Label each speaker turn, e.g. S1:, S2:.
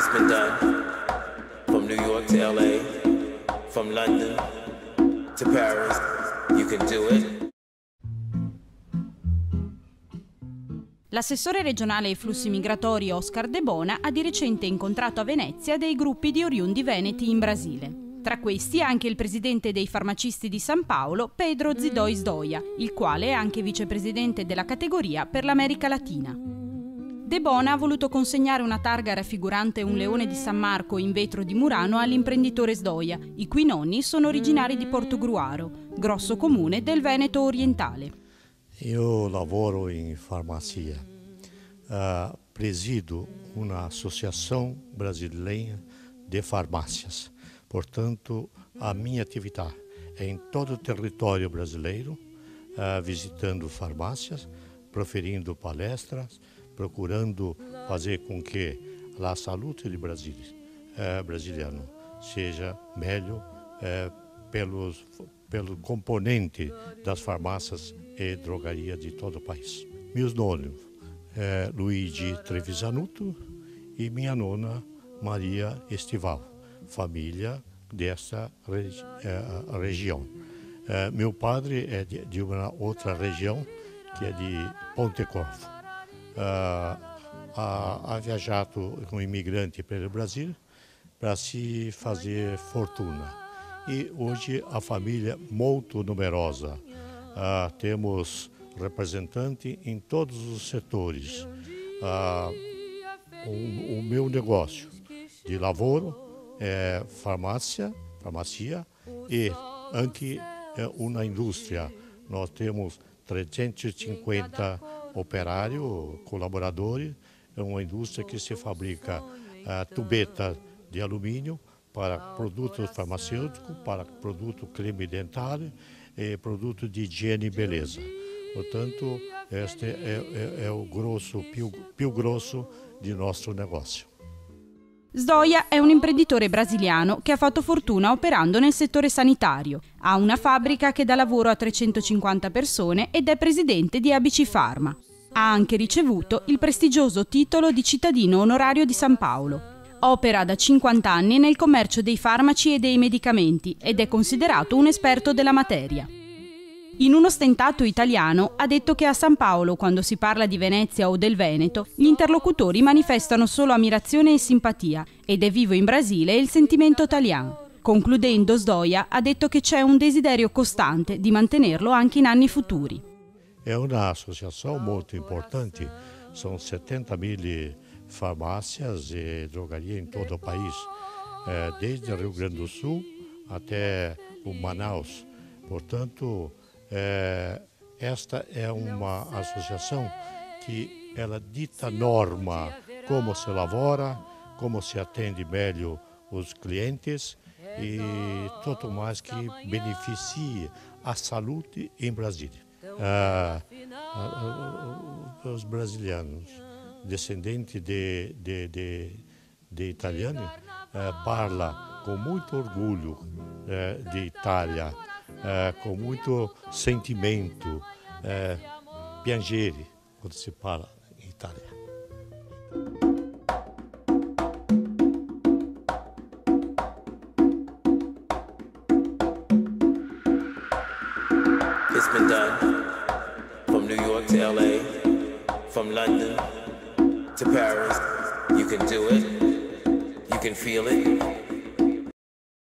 S1: It's been done from New York to LA, from London to Paris. You can do it.
S2: L'assessore regionale ai flussi migratori Oscar De Bona ha di recente incontrato a Venezia dei gruppi di oriundi veneti in Brasile. Tra questi anche il presidente dei farmacisti di San Paolo, Pedro Zidoi Sdoia, il quale è anche vicepresidente della categoria per l'America Latina. De Bona ha voluto consegnare una targa raffigurante un leone di San Marco in vetro di Murano all'imprenditore Sdoia, i cui nonni sono originari di Portogruaro, grosso comune del Veneto orientale.
S3: Io lavoro in farmacia, presido uma associação brasileira de farmácias. Portanto, a minha atividade é em todo o território brasileiro, visitando farmácias, proferindo palestras, procurando fazer com que a saúde do brasileiro seja melhor pelo componente das farmácias e drogaria de todo o país. Meus nomes Luigi Trevisanuto e minha nona Maria Estival, família dessa região. Meu padre é de uma outra região, que é de Ponte Corvo. Ha viajado como imigrante pelo Brasil para se fazer fortuna. E hoje a família é muito numerosa. Temos representantes em todos os setores. O meu negócio de lavoro é farmácia e anche uma indústria. Nós temos 350 operários, colaboradores. É uma indústria que se fabrica tubeta de alumínio para produtos farmacêuticos, para produto creme dentário e produto de higiene e beleza. Portanto, este é o grosso, più grosso di nostro negozio.
S2: Sdoia è un imprenditore brasiliano che ha fatto fortuna operando nel settore sanitario. Ha una fabbrica che dà lavoro a 350 persone ed è presidente di ABC Pharma. Ha anche ricevuto il prestigioso titolo di cittadino onorario di San Paolo. Opera da 50 anni nel commercio dei farmaci e dei medicamenti ed è considerato un esperto della materia. In uno stentato italiano ha detto che a San Paolo, quando si parla di Venezia o del Veneto, gli interlocutori manifestano solo ammirazione e simpatia ed è vivo in Brasile il sentimento italiano. Concludendo, Sdoia ha detto che c'è un desiderio costante di mantenerlo anche in anni futuri.
S3: È un'associazione molto importante, sono 70.000 farmácias e drogarias em todo o país, desde o Rio Grande do Sul até o Manaus. Portanto, esta é uma associação que ela dita norma como se lavora, como se atende melhor os clientes e tudo mais que beneficie a saúde em Brasília. Os brasileiros descendente de italiani, parla com muito orgulho de Itália, com muito sentimento, piangere, quando se fala em Itália.
S1: It's been done from New York to LA, from London to Paris. You can do it. You can feel it.